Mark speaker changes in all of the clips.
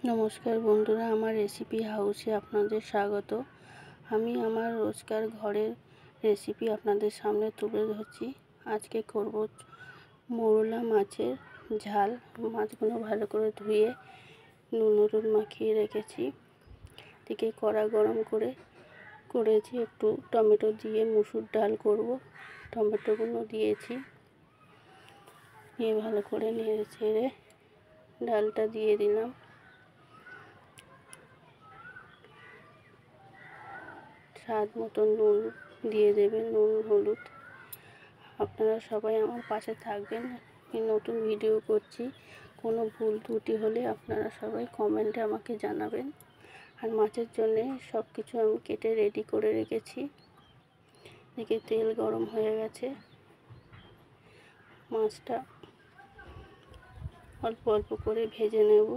Speaker 1: নমস্কার বন্ধুরা, আমার রেসিপি হাউসে আপনাদের স্বাগত। আমি আমার রোজকার ঘরের রেসিপি আপনাদের সামনে তুলে ধরছি। আজকে করব মৌরলা মাছের ঝাল। মাছগুলো ভালো করে ধুয়ে নুন হলুদ মাখিয়ে রেখেছি। এদিকে কড়া গরম করেছি, একটু টমেটো দিয়ে মুসুর ডাল করব। টমেটোগুলো দিয়েছি, দিয়ে ভালো করে নেড়ে ছেড়ে ডালটা দিয়ে দিলাম। স্বাদ মতো নুন দিয়ে দেবেন, নুন হলুদ। আপনারা সবাই আমার পাশে থাকবেন। নতুন ভিডিও করছি, কোনো ভুল ত্রুটি হলে আপনারা সবাই কমেন্টে আমাকে জানাবেন। আর মাছের জন্যে সব কিছু আমি কেটে রেডি করে রেখেছি। এদিকে তেল গরম হয়ে গেছে, মাছটা অল্প অল্প করে ভেজে নেব।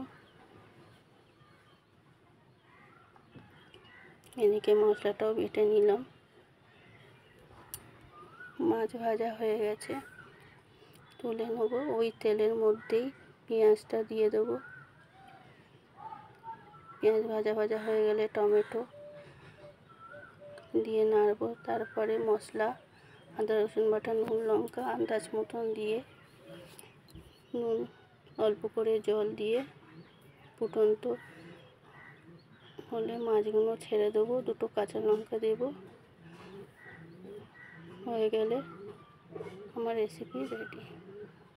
Speaker 1: এদিকে মশলাটাও বেটে নিলাম। মাছ ভাজা হয়ে গেছে, তুলে নেব। ওই তেলের মধ্যেই পেঁয়াজটা দিয়ে দেব। পেঁয়াজ ভাজা হয়ে গেলে টমেটো দিয়ে নাড়ব। তারপরে মশলা, আদা রসুন বাটা, নুন লঙ্কা আন্দাজ মতন দিয়ে, নুন অল্প করে জল দিয়ে ফুটন্ত হলে মাছগুলো ছেড়ে দেবো। দুটো কাঁচা লঙ্কা দেব। হয়ে গেলে আমার রেসিপি রেডি।